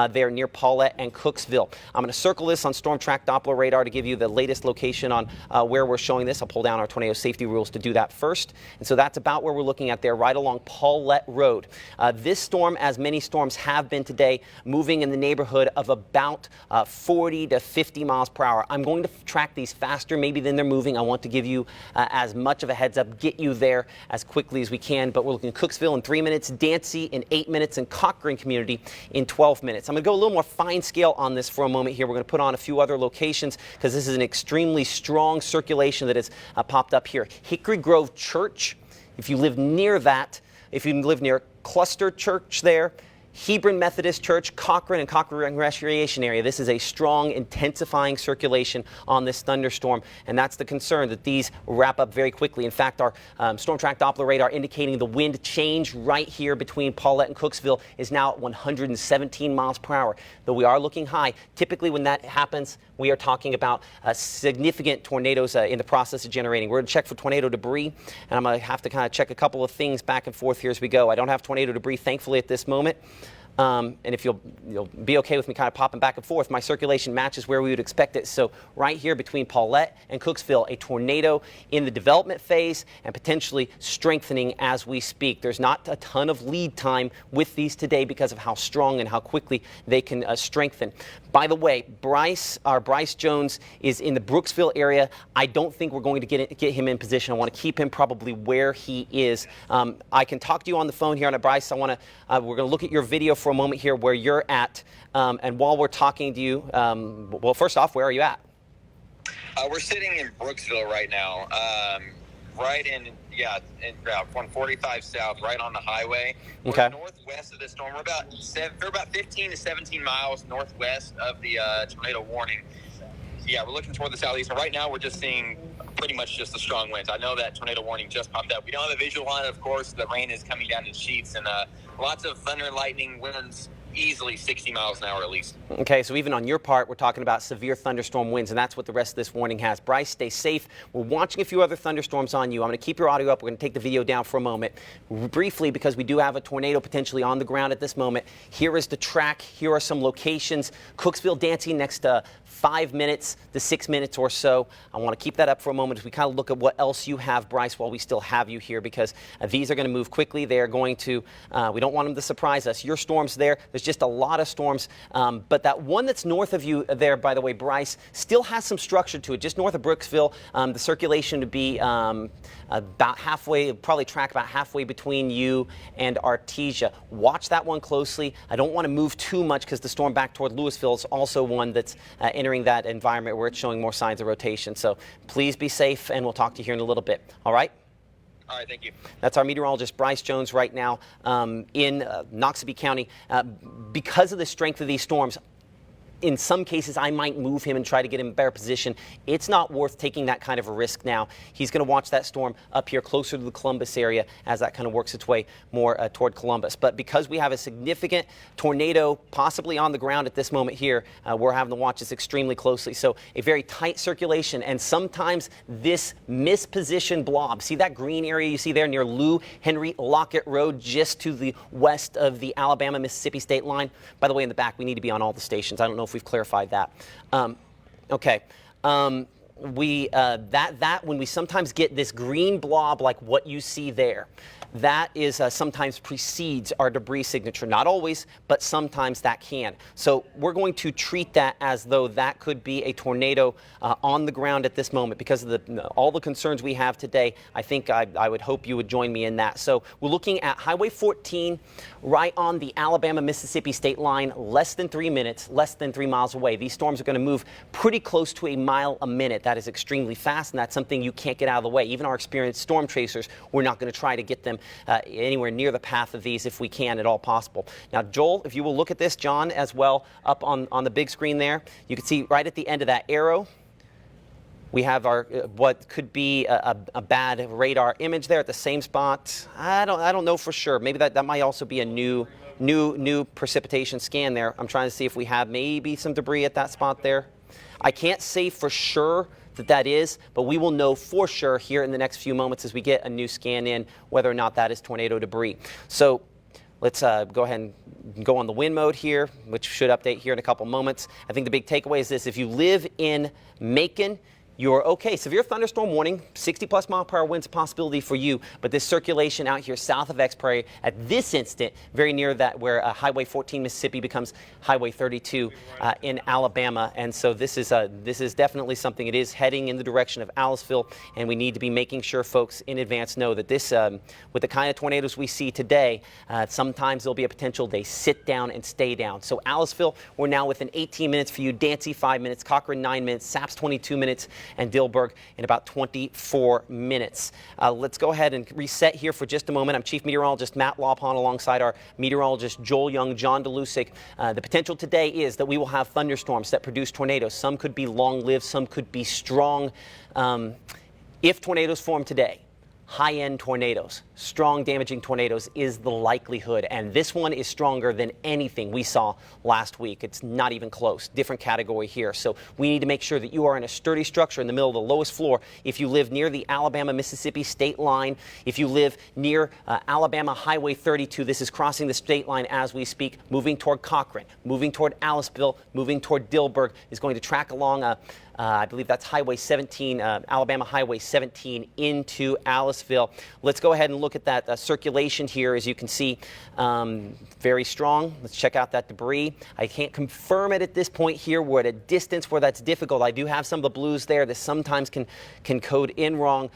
there near Paulette and Cooksville. I'm going to circle this on Storm Track Doppler radar to give you the latest location on where we're showing this. I'll pull down our tornado safety rules to do that first. And so that's about where we're looking at there, right along Paulette Road. This storm, as many storms have been today, moving in the neighborhood of about 40 to 50 miles per hour. I'm going to track these faster maybe than they're moving. I want to give you as much of a heads up, get you there as quickly as we can. But we're looking at Cooksville in 3 minutes, Dancy in 8 minutes, and Cochrane Community in 12 minutes. I'm going to go a little more fine scale on this for a moment here. We're going to put on a few other locations because this is an extremely strong circulation that has popped up here. Hickory Grove Church, if you live near that, if you live near Cluster Church there, Hebron Methodist Church, Cochrane, and Cochrane Recreation Area. This is a strong, intensifying circulation on this thunderstorm, and that's the concern, that these wrap up very quickly. In fact, our Storm Track Doppler radar indicating the wind change right here between Paulette and Cooksville is now at 117 miles per hour. Though we are looking high, typically when that happens, we are talking about significant tornadoes in the process of generating. We're going to check for tornado debris, and I'm going to have to kind of check a couple of things back and forth here as we go. I don't have tornado debris, thankfully, at this moment. And if you'll be okay with me kind of popping back and forth, my circulation matches where we would expect it. So right here between Paulette and Cooksville, a tornado in the development phase and potentially strengthening as we speak. There's not a ton of lead time with these today because of how strong and how quickly they can strengthen. By the way, Bryce Jones is in the Brooksville area. I don't think we're going to get him in position. I want to keep him probably where he is. I can talk to you on the phone here on Bryce. We're going to look at your video for a moment here where you're at, and while we're talking to you, well, first off, where are you at? We're sitting in Brooksville right now, right in 145 south, right on the highway. Okay. We're northwest of the storm. We're about 15 to 17 miles northwest of the tornado warning. Yeah, we're looking toward the southeast, and right now we're just seeing pretty much just the strong winds. I know that tornado warning just popped up. We don't have a visual on it, of course. The rain is coming down in sheets, and lots of thunder and lightning, winds easily 60 miles an hour at least. Okay, so even on your part, we're talking about severe thunderstorm winds, and that's what the rest of this warning has. Bryce, stay safe. We're watching a few other thunderstorms on you. I'm going to keep your audio up. We're going to take the video down for a moment. Briefly, because we do have a tornado potentially on the ground at this moment, here is the track. Here are some locations. Cooksville, Dancy, next 5 minutes to 6 minutes or so. I want to keep that up for a moment as we kind of look at what else you have, Bryce, while we still have you here, because these are going to move quickly. They are going to, we don't want them to surprise us. Your storms there's just a lot of storms, but that one that's north of you there, by the way, Bryce, still has some structure to it, just north of Brooksville. The circulation to be about halfway, probably track about halfway between you and Artesia. Watch that one closely. I don't want to move too much because the storm back toward Louisville is also one that's entering that environment where it's showing more signs of rotation. So please be safe, and we'll talk to you here in a little bit. All right? All right, thank you. That's our meteorologist, Bryce Jones, right now in Noxubee County. Because of the strength of these storms, in some cases, I might move him and try to get him in a better position. It's not worth taking that kind of a risk now. He's going to watch that storm up here closer to the Columbus area as that kind of works its way more toward Columbus. But because we have a significant tornado possibly on the ground at this moment here, we're having to watch this extremely closely. So a very tight circulation, and sometimes this mispositioned blob. See that green area you see there near Lou Henry Lockett Road, just to the west of the Alabama-Mississippi state line? By the way, in the back, we need to be on all the stations. I don't know if we've clarified that. Okay. When we sometimes get this green blob like what you see there, that is sometimes precedes our debris signature. Not always, but sometimes that can. So we're going to treat that as though that could be a tornado on the ground at this moment because of all the concerns we have today. I think I would hope you would join me in that. So we're looking at Highway 14 right on the Alabama-Mississippi state line, less than 3 minutes, less than 3 miles away. These storms are going to move pretty close to a mile a minute. That is extremely fast, and that's something you can't get out of the way. Even our experienced storm tracers, we're not going to try to get them anywhere near the path of these if we can at all possible. Now, Joel, if you will look at this, John as well, up on the big screen there, you can see right at the end of that arrow, we have our what could be a bad radar image there at the same spot. I don't know for sure. Maybe that might also be a new precipitation scan there. I'm trying to see if we have maybe some debris at that spot there. I can't say for sure that is, but we will know for sure here in the next few moments as we get a new scan in whether or not that is tornado debris. So Let's go ahead and go on the wind mode here, which should update here in a couple moments. I think the big takeaway is this: if you live in Macon, you're okay. Severe thunderstorm warning, 60+ mile per hour winds possibility for you, but this circulation out here south of X Prairie at this instant, very near that where Highway 14 Mississippi becomes Highway 32 in Alabama. And so this is definitely something. It is heading in the direction of Aliceville, and we need to be making sure folks in advance know that this, with the kind of tornadoes we see today, sometimes there'll be a potential they sit down and stay down. So Aliceville, we're now within 18 minutes for you, Dancy 5 minutes, Cochrane 9 minutes, Saps 22 minutes, and Dilberg in about 24 minutes. Let's go ahead and reset here for just a moment. I'm Chief Meteorologist Matt Lawpon alongside our meteorologist Joel Young, John DeLusick. The potential today is that we will have thunderstorms that produce tornadoes. Some could be long-lived, some could be strong. If tornadoes form today, high-end tornadoes, strong damaging tornadoes is the likelihood, and this one is stronger than anything we saw last week. It's not even close. Different category here. So we need to make sure that you are in a sturdy structure in the middle of the lowest floor. If you live near the Alabama-Mississippi state line, if you live near Alabama Highway 32, this is crossing the state line as we speak, moving toward Cochrane, moving toward Aliceville, moving toward Dilberg, is going to track along I believe that's Highway 17, Alabama Highway 17 into Aliceville. Let's go ahead and look at that circulation here. As you can see, very strong. Let's check out that debris. I can't confirm it at this point here. We're at a distance where that's difficult. I do have some of the blues there that sometimes can code in wrong.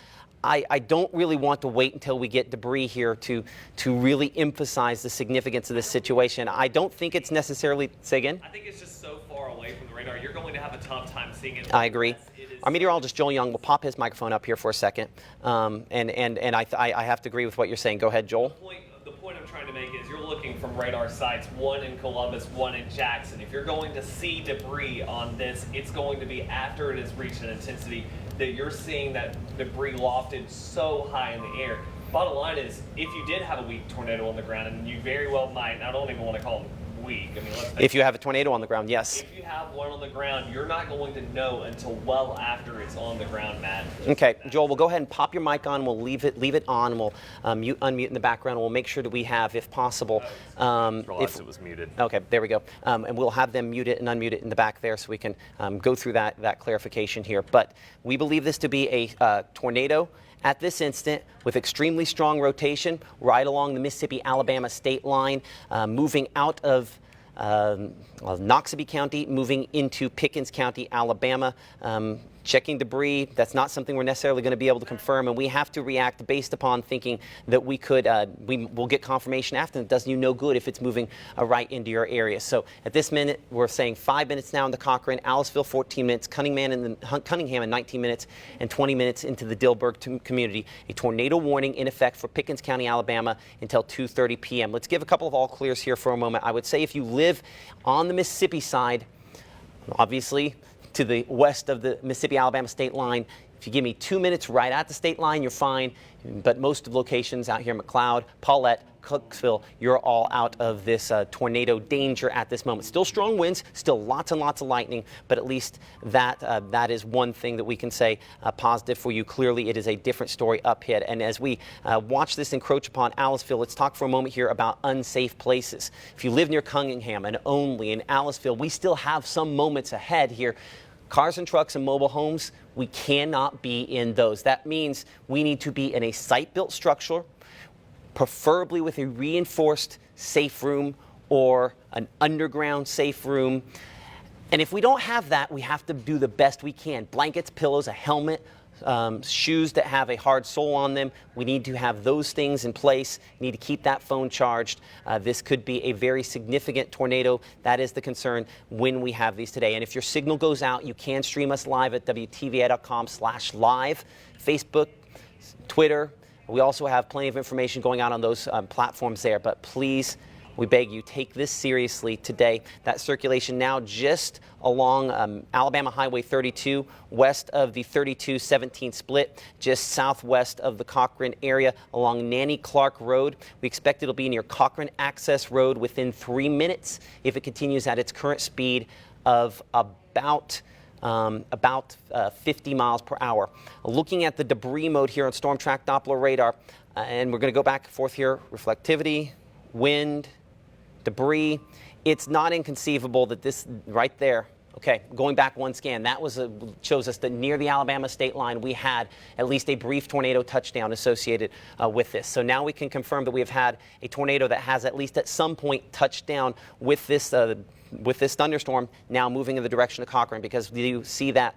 I don't really want to wait until we get debris here to really emphasize the significance of this situation. I don't think it's necessarily, say again? I think it's just so far away from the radar, you're going to have a tough time seeing it. I agree. Our meteorologist Joel Young will pop his microphone up here for a second, and I have to agree with what you're saying. Go ahead, Joel. The point I'm trying to make is you're looking from radar sites, one in Columbus, one in Jackson. If you're going to see debris on this, it's going to be after it has reached an intensity that you're seeing that debris lofted so high in the air. Bottom line is, if you did have a weak tornado on the ground, and you very well might, I don't even want to call them weak. I mean, if you have a tornado on the ground, yes. If you have one on the ground, you're not going to know until well after it's on the ground, Matt. Okay, Joel, we'll go ahead and pop your mic on. We'll leave it on. And we'll unmute in the background. We'll make sure that we have, if possible. Realized it was muted. Okay, there we go. And we'll have them mute it and unmute it in the back there, so we can go through that clarification here. But we believe this to be a tornado at this instant with extremely strong rotation right along the Mississippi-Alabama state line, moving out of Noxubee County, moving into Pickens County, Alabama. Checking debris, that's not something we're necessarily going to be able to confirm, and we have to react based upon thinking that we could, we'll get confirmation after. It does you no good if it's moving right into your area. So at this minute, we're saying 5 minutes now in the Cochrane, Aliceville 14 minutes, Cunningham in 19 minutes, and 20 minutes into the Dilberg community. A tornado warning in effect for Pickens County, Alabama until 2:30 p.m. Let's give a couple of all clears here for a moment. I would say if you live on the Mississippi side, obviously, to the west of the Mississippi-Alabama state line. If you give me 2 minutes right at the state line, you're fine. But most of the locations out here, McLeod, Paulette, Cooksville, you're all out of this tornado danger at this moment. Still strong winds, still lots and lots of lightning, but at least that is one thing that we can say positive for you. Clearly, it is a different story up here. And as we watch this encroach upon Aliceville, let's talk for a moment here about unsafe places. If you live near Cunningham and only in Aliceville, we still have some moments ahead here. Cars and trucks and mobile homes, we cannot be in those. That means we need to be in a site-built structure, preferably with a reinforced safe room or an underground safe room. And if we don't have that, we have to do the best we can. Blankets, pillows, a helmet, shoes that have a hard sole on them. We need to have those things in place. We need to keep that phone charged. This could be a very significant tornado. That is the concern when we have these today. And if your signal goes out, you can stream us live at WTVA.com/live, Facebook, Twitter. We also have plenty of information going out on those platforms there. But please, we beg you, take this seriously today. That circulation now just along Alabama Highway 32, west of the 32-17 split, just southwest of the Cochrane area along Nanny Clark Road. We expect it'll be near Cochrane Access Road within 3 minutes if it continues at its current speed of about 50 miles per hour. Looking at the debris mode here on Storm Track Doppler radar, and we're going to go back and forth here, reflectivity, wind, debris. It's not inconceivable that this right there, okay, going back one scan, that shows us that near the Alabama state line, we had at least a brief tornado touchdown associated with this. So now we can confirm that we have had a tornado that has at least at some point touched down with this thunderstorm now moving in the direction of Cochran, because you see that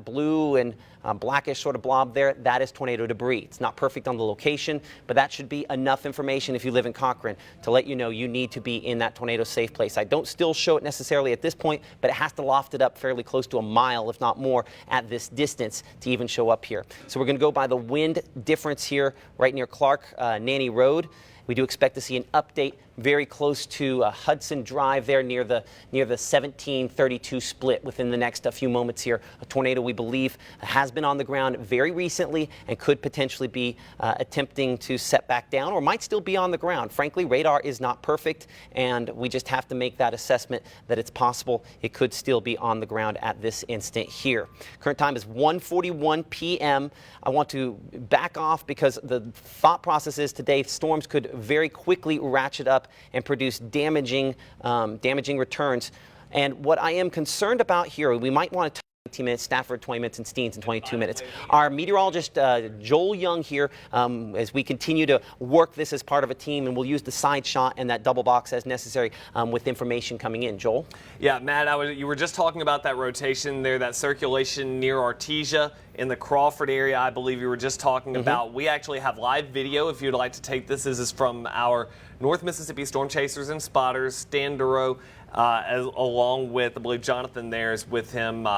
blue and blackish sort of blob there, that is tornado debris. It's not perfect on the location, but that should be enough information if you live in Cochran to let you know you need to be in that tornado safe place. I don't still show it necessarily at this point, but it has to loft it up fairly close to a mile, if not more, at this distance to even show up here. So we're going to go by the wind difference here right near Clark Nanny Road. We do expect to see an update very close to Hudson Drive there near the 1732 split within the next few moments here. A tornado we believe has been on the ground very recently and could potentially be attempting to set back down, or might still be on the ground. Frankly, radar is not perfect, and we just have to make that assessment that it's possible it could still be on the ground at this instant here. Current time is 1:41 p.m. I want to back off because the thought process is today storms could very quickly ratchet up and produce damaging returns. And what I am concerned about here, we might want to 19 minutes, Stafford 20 minutes, and Steens in 22 minutes. Our meteorologist, Joel Young here, as we continue to work this as part of a team, and we'll use the side shot and that double box as necessary with information coming in. Joel? Yeah, Matt, you were just talking about that rotation there, that circulation near Artesia in the Crawford area, I believe you were just talking about. We actually have live video if you'd like to take this. This is from our North Mississippi Storm Chasers and Spotters, Stan Duro, along with, I believe, Jonathan there is with him.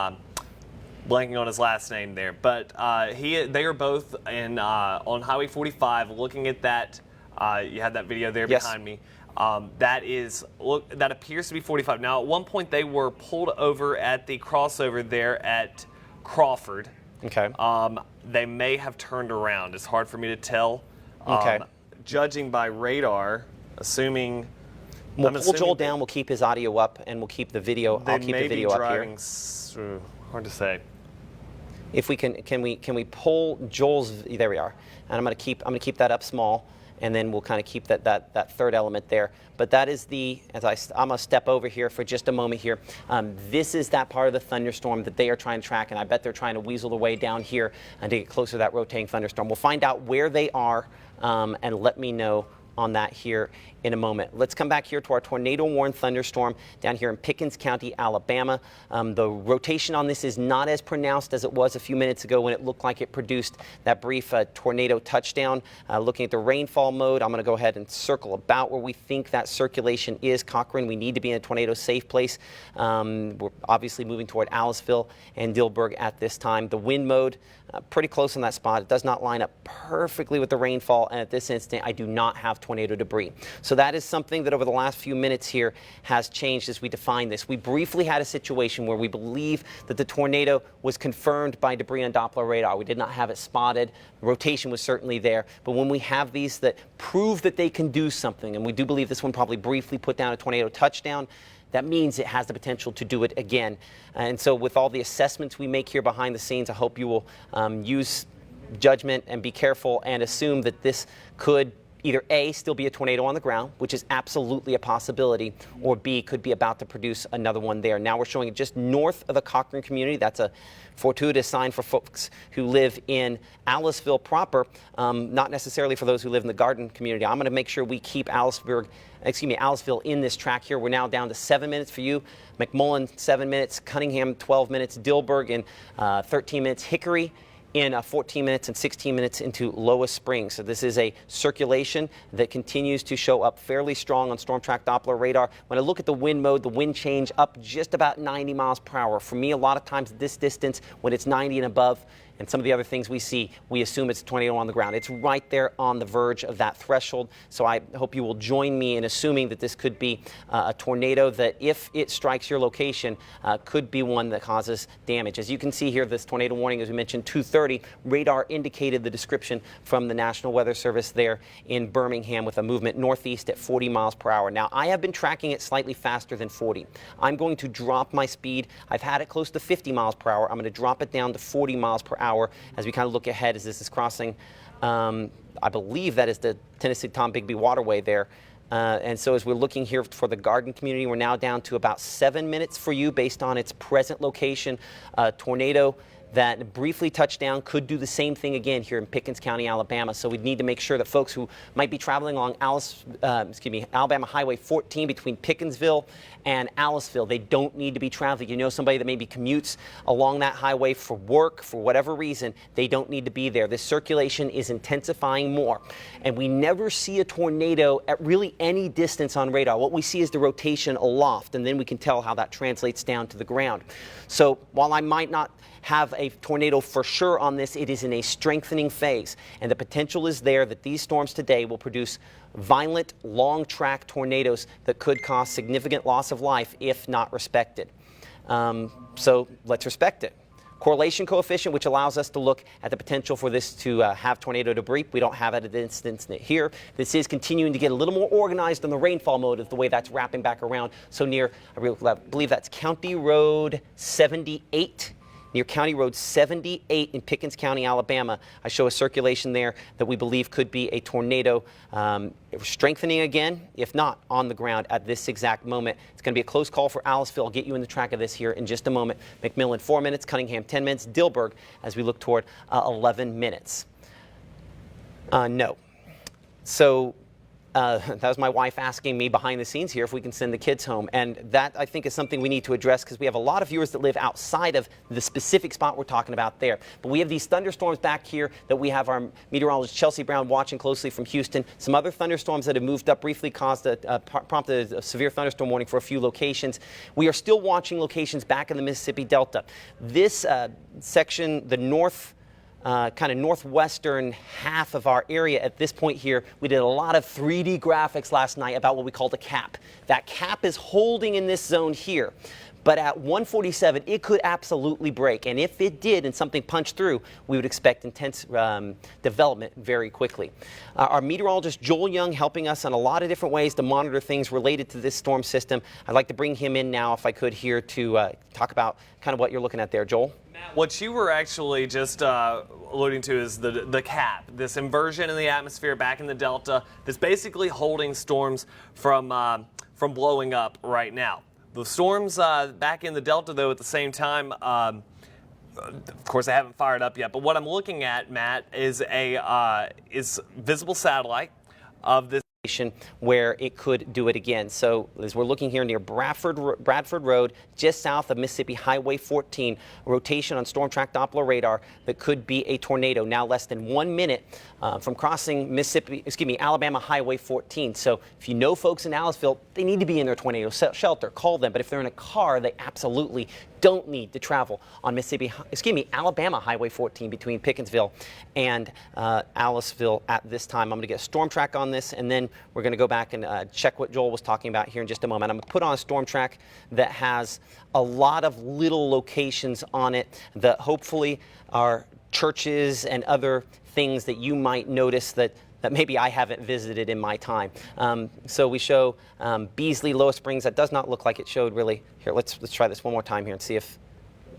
Blanking on his last name there, but they are both on Highway 45 looking at that. You had that video there behind me. That appears to be 45. Now, at one point, they were pulled over at the crossover there at Crawford. Okay. They may have turned around. It's hard for me to tell. Okay. Judging by radar, assuming. We'll pull Joel down. We'll keep his audio up, and we'll keep the video. I'll keep the video up here. Hard to say. If we can we pull Joel's? There we are. And I'm going to keep that up small, and then we'll kind of keep that third element there. But that is I'm going to step over here for just a moment here. This is that part of the thunderstorm that they are trying to track, and I bet they're trying to weasel their way down here and to get closer to that rotating thunderstorm. We'll find out where they are and let me know on that here in a moment. Let's come back here to our tornado-warned thunderstorm down here in Pickens County, Alabama. The rotation on this is not as pronounced as it was a few minutes ago when it looked like it produced that brief tornado touchdown. Looking at the rainfall mode, I'm going to go ahead and circle about where we think that circulation is. Cochran, we need to be in a tornado-safe place. We're obviously moving toward Aliceville and Dilburg at this time. The wind mode, pretty close on that spot. It does not line up perfectly with the rainfall, and at this instant, I do not have tornado debris. So that is something that over the last few minutes here has changed as we define this. We briefly had a situation where we believe that the tornado was confirmed by debris on Doppler radar. We did not have it spotted. The rotation was certainly there. But when we have these that prove that they can do something, and we do believe this one probably briefly put down a tornado touchdown, that means it has the potential to do it again. And so with all the assessments we make here behind the scenes, I hope you will use judgment and be careful and assume that this could either A, still be a tornado on the ground, which is absolutely a possibility, or B, could be about to produce another one there. Now we're showing it just north of the Cochran community. That's a fortuitous sign for folks who live in Aliceville proper, not necessarily for those who live in the Garden community. I'm going to make sure we keep Aliceville in this track here. We're now down to 7 minutes for you. McMullen, 7 minutes. Cunningham, 12 minutes. Dilburg in 13 minutes. Hickory in 14 minutes and 16 minutes into Lois Springs. So this is a circulation that continues to show up fairly strong on Storm Track Doppler radar. When I look at the wind mode, the wind change up just about 90 miles per hour. For me, a lot of times at this distance, when it's 90 and above, and some of the other things we see, we assume it's a tornado on the ground. It's right there on the verge of that threshold. So I hope you will join me in assuming that this could be a tornado that, if it strikes your location, could be one that causes damage. As you can see here, this tornado warning, as we mentioned, 2:30, radar indicated the description from the National Weather Service there in Birmingham with a movement northeast at 40 miles per hour. Now, I have been tracking it slightly faster than 40. I'm going to drop my speed. I've had it close to 50 miles per hour. I'm going to drop it down to 40 miles per hour as we kind of look ahead as this is crossing. I believe that is the Tennessee Tom Bigby waterway there. And so as we're looking here for the Garden community, we're now down to about 7 minutes for you based on its present location. Tornado that briefly touched down could do the same thing again here in Pickens County, Alabama. So we need to make sure that folks who might be traveling along Alabama Highway 14 between Pickensville and Aliceville, they don't need to be traveling. You know, somebody that maybe commutes along that highway for work, for whatever reason, they don't need to be there. This circulation is intensifying more. And we never see a tornado at really any distance on radar. What we see is the rotation aloft, and then we can tell how that translates down to the ground. So while I might not have a tornado for sure on this, it is in a strengthening phase, and the potential is there that these storms today will produce violent, long-track tornadoes that could cause significant loss of life if not respected. So let's respect it. Correlation coefficient, which allows us to look at the potential for this to have tornado debris. We don't have it at this instant here. This is continuing to get a little more organized in the rainfall mode of the way that's wrapping back around. So near, I believe that's County Road 78. Near County Road 78 in Pickens County, Alabama. I show a circulation there that we believe could be a tornado strengthening again, if not on the ground at this exact moment. It's going to be a close call for Aliceville. I'll get you in the track of this here in just a moment. McMillan 4 minutes, Cunningham 10 minutes, Dilberg as we look toward 11 minutes. No. So that was my wife asking me behind the scenes here if we can send the kids home. And that, I think, is something we need to address because we have a lot of viewers that live outside of the specific spot we're talking about there. But we have these thunderstorms back here that we have our meteorologist Chelsea Brown watching closely from Houston. Some other thunderstorms that have moved up briefly prompted a severe thunderstorm warning for a few locations. We are still watching locations back in the Mississippi Delta. This section, the kind of northwestern half of our area at this point here, we did a lot of 3D graphics last night about what we called a cap. That cap is holding in this zone here. But at 147, it could absolutely break. And if it did and something punched through, we would expect intense development very quickly. Our meteorologist, Joel Young, helping us in a lot of different ways to monitor things related to this storm system. I'd like to bring him in now, if I could, here to talk about kind of what you're looking at there. Joel? What you were actually just alluding to is the cap, this inversion in the atmosphere back in the Delta that's basically holding storms from blowing up right now. The storms back in the Delta, though, at the same time, of course, they haven't fired up yet. But what I'm looking at, Matt, is is visible satellite of this where it could do it again. So as we're looking here near Bradford Road, just south of Mississippi Highway 14, rotation on storm track Doppler radar that could be a tornado now less than 1 minute from crossing Alabama Highway 14. So if you know folks in Aliceville, they need to be in their tornado shelter. Call them. But if they're in a car, they absolutely don't need to travel on Alabama Highway 14 between Pickensville and Aliceville at this time. I'm going to get a storm track on this, and then we're going to go back and check what Joel was talking about here in just a moment. I'm going to put on a storm track that has a lot of little locations on it that hopefully are churches and other things that you might notice that maybe I haven't visited in my time. So we show Beasley, Lower Springs. That does not look like it showed really. Here, let's try this one more time here and see if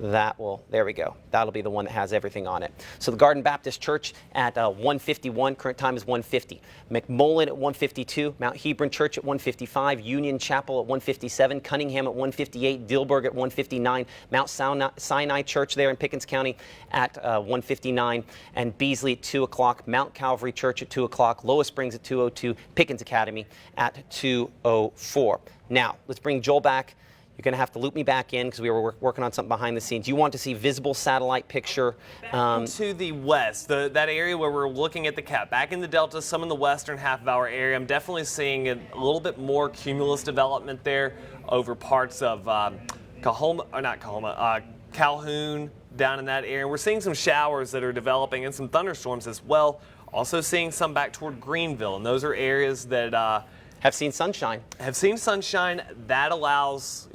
that will, there we go. That'll be the one that has everything on it. So the Garden Baptist Church at 1:51, current time is 1:50. McMullen at 1:52, Mount Hebron Church at 1:55, Union Chapel at 1:57, Cunningham at 1:58, Dilberg at 1:59, Mount Sinai Church there in Pickens County at 1:59, and Beasley at 2 o'clock, Mount Calvary Church at 2 o'clock, Lower Springs at 2:02, Pickens Academy at 2:04. Now, let's bring Joel back. You're going to have to loop me back in because we were working on something behind the scenes. You want to see visible satellite picture. To the west, that area where we're looking at the cap. Back in the Delta, some in the western half of our area, I'm definitely seeing a little bit more cumulus development there over parts of Calhoun down in that area. We're seeing some showers that are developing and some thunderstorms as well. Also seeing some back toward Greenville, and those are areas that have seen sunshine. That allows,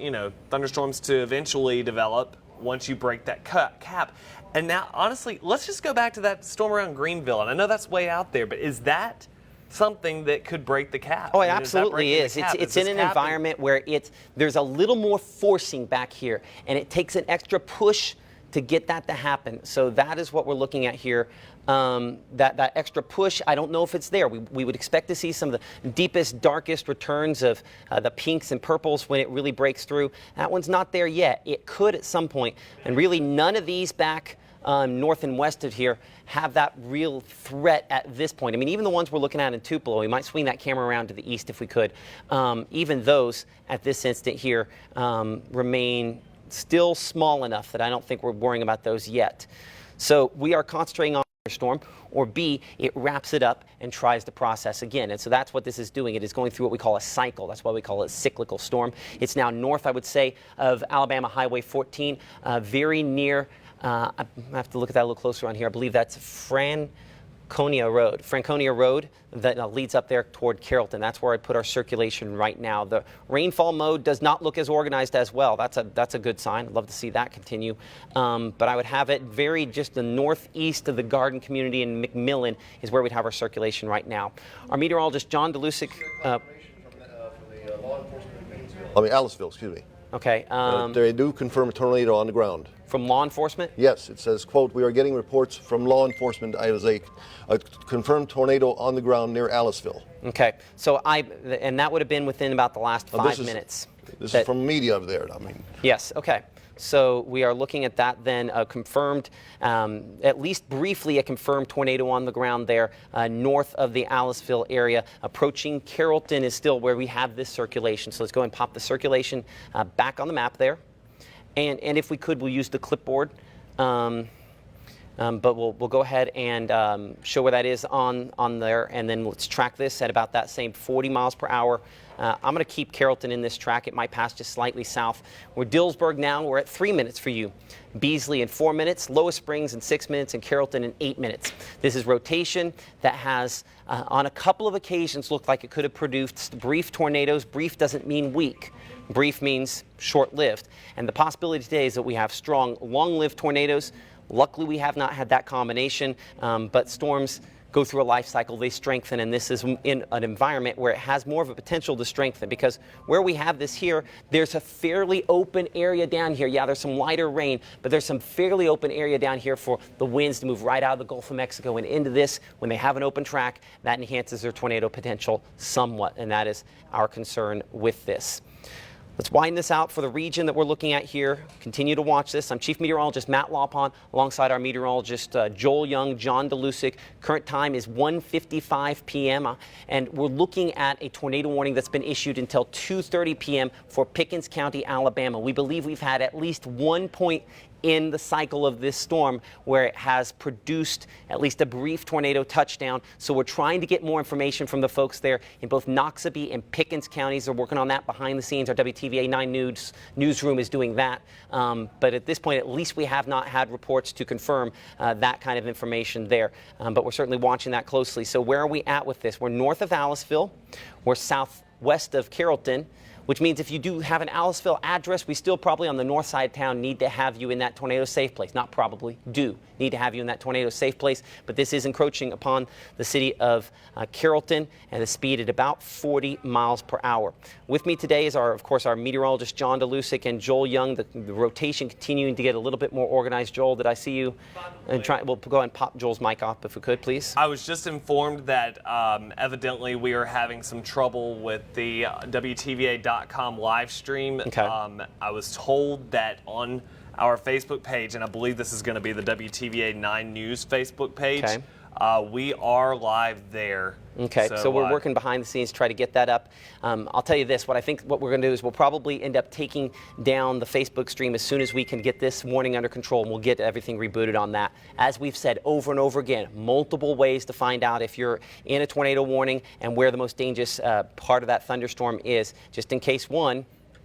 thunderstorms to eventually develop once you break that cap. And now, honestly, let's just go back to that storm around Greenville. And I know that's way out there, but is that something that could break the cap? Oh, it absolutely is. It's in an environment where there's a little more forcing back here, and it takes an extra push to get that to happen. So that is what we're looking at here. That extra push, I don't know if it's there. We would expect to see some of the deepest, darkest returns of the pinks and purples when it really breaks through. That one's not there yet. It could at some point. And really none of these back north and west of here have that real threat at this point. I mean, even the ones we're looking at in Tupelo, we might swing that camera around to the east if we could. Even those at this instant here remain still small enough that I don't think we're worrying about those yet. So we are concentrating on storm, or B, it wraps it up and tries to process again. And so that's what this is doing. It is going through what we call a cycle. That's why we call it a cyclical storm. It's now north, I would say, of Alabama Highway 14, very near, I have to look at that a little closer on here. I believe that's Franconia Road that leads up there toward Carrollton. That's where I put our circulation right now. The rainfall mode does not look as organized as well. That's a good sign. I'd love to see that continue. But I would have it very just the northeast of the Garden community in McMillan is where we'd have our circulation right now. Our meteorologist John DeLucic. Aliceville, excuse me. Okay. They do confirm a tornado on the ground. From law enforcement? Yes, it says, quote, "We are getting reports from law enforcement. I was a confirmed tornado on the ground near Aliceville." Okay. So and that would have been within about the last 5 minutes. This is from media over there. I mean. Yes. Okay. So we are looking at that then, confirmed, at least briefly, a confirmed tornado on the ground there north of the Aliceville area. Approaching Carrollton is still where we have this circulation. So let's go and pop the circulation back on the map there. And if we could, we'll use the clipboard. But we'll go ahead and show where that is on there. And then let's track this at about that same 40 miles per hour. I'm going to keep Carrollton in this track. It might pass just slightly south. We're Dillsburg now. We're at 3 minutes for you. Beasley in 4 minutes, Lois Springs in 6 minutes, and Carrollton in 8 minutes. This is rotation that has, on a couple of occasions, looked like it could have produced brief tornadoes. Brief doesn't mean weak. Brief means short-lived. And the possibility today is that we have strong, long-lived tornadoes. Luckily, we have not had that combination, but storms go through a life cycle, they strengthen, and this is in an environment where it has more of a potential to strengthen, because where we have this here, there's a fairly open area down here. Yeah, there's some lighter rain, but there's some fairly open area down here for the winds to move right out of the Gulf of Mexico and into this. When they have an open track, that enhances their tornado potential somewhat, and that is our concern with this. Let's wind this out for the region that we're looking at here. Continue to watch this. I'm Chief Meteorologist Matt Lawpon, alongside our meteorologist Joel Young, John DeLucic. Current time is 1:55 p.m. And we're looking at a tornado warning that's been issued until 2:30 p.m. for Pickens County, Alabama. We believe we've had at least one point in the cycle of this storm where it has produced at least a brief tornado touchdown. So we're trying to get more information from the folks there in both Noxubee and Pickens counties. They're working on that behind the scenes. Our WTVA 9 newsroom is doing that. But at this point, at least we have not had reports to confirm that kind of information there. But we're certainly watching that closely. So where are we at with this? We're north of Aliceville. We're southwest of Carrollton, which means if you do have an Aliceville address, we still probably on the north side of town need to have you in that tornado safe place. Not probably, do need to have you in that tornado safe place. But this is encroaching upon the city of Carrollton at a speed at about 40 miles per hour. With me today is, of course, our meteorologist John DeLucic and Joel Young. The rotation continuing to get a little bit more organized. Joel, did I see you? And we'll go ahead and pop Joel's mic off if we could, please. I was just informed that evidently we are having some trouble with the WTVA.com live stream. Okay. I was told that on our Facebook page, and I believe this is going to be the WTVA 9 News Facebook page, okay. We are live there. Okay, so we're working behind the scenes to try to get that up. I'll tell you this, what we're going to do is we'll probably end up taking down the Facebook stream as soon as we can get this warning under control, and we'll get everything rebooted on that. As we've said over and over again, multiple ways to find out if you're in a tornado warning and where the most dangerous part of that thunderstorm is, just in case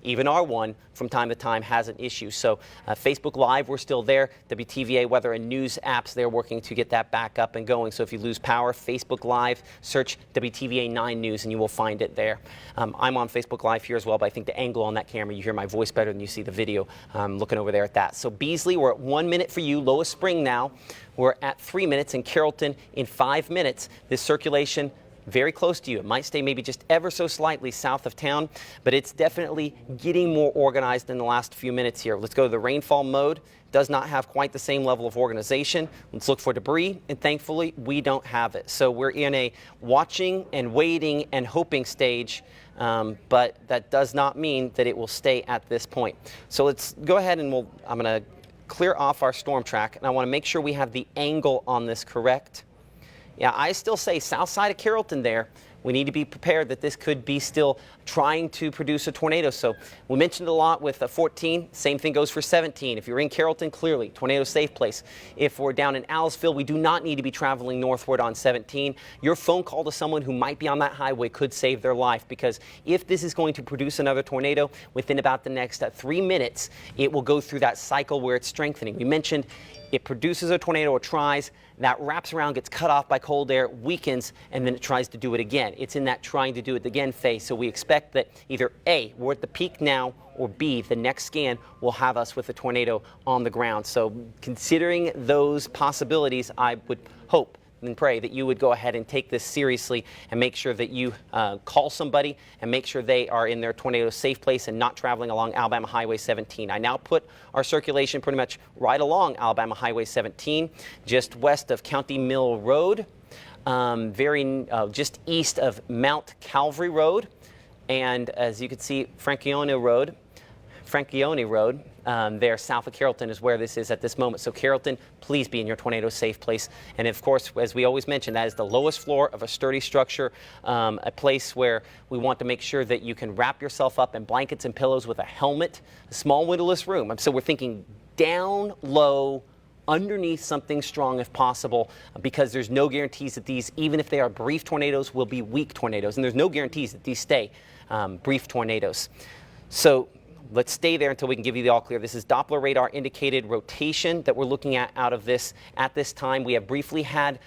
even R1 from time to time has an issue. So Facebook Live, we're still there. WTVA weather and news apps, they're working to get that back up and going. So if you lose power, Facebook Live, search WTVA 9 News and you will find it there. I'm on Facebook Live here as well, but I think the angle on that camera, you hear my voice better than you see the video. Looking over there at that. So Beasley, we're at 1 minute for you. Lois Spring now, we're at 3 minutes, and Carrollton in 5 minutes. This circulation very close to you. It might stay maybe just ever so slightly south of town, but it's definitely getting more organized in the last few minutes here. Let's go to the rainfall mode. Does not have quite the same level of organization. Let's look for debris, and thankfully we don't have it. So we're in a watching and waiting and hoping stage, but that does not mean that it will stay at this point. So let's go ahead and I'm going to clear off our storm track, and I want to make sure we have the angle on this correct. Yeah, I still say south side of Carrollton there. We need to be prepared that this could be still trying to produce a tornado. So we mentioned a lot with 14. Same thing goes for 17. If you're in Carrollton, clearly, tornado safe place. If we're down in Aliceville, we do not need to be traveling northward on 17. Your phone call to someone who might be on that highway could save their life, because if this is going to produce another tornado within about the next 3 minutes, it will go through that cycle where it's strengthening. We mentioned it produces a tornado or tries, that wraps around, gets cut off by cold air, weakens, and then it tries to do it again. It's in that trying to do it again phase. So we expect that either A, we're at the peak now, or B, the next scan will have us with a tornado on the ground. So considering those possibilities, I would hope and pray that you would go ahead and take this seriously and make sure that you call somebody and make sure they are in their tornado safe place and not traveling along Alabama Highway 17. I now put our circulation pretty much right along Alabama Highway 17, just west of County Mill Road, just east of Mount Calvary Road, and as you can see, Franchione Road, there south of Carrollton is where this is at this moment. So Carrollton, please be in your tornado safe place. And of course, as we always mention, that is the lowest floor of a sturdy structure, a place where we want to make sure that you can wrap yourself up in blankets and pillows with a helmet, a small windowless room. So we're thinking down low, underneath something strong if possible, because there's no guarantees that these, even if they are brief tornadoes, will be weak tornadoes. And there's no guarantees that these stay brief tornadoes. So let's stay there until we can give you the all clear. This is Doppler radar indicated rotation that we're looking at out of this at this time. We have briefly had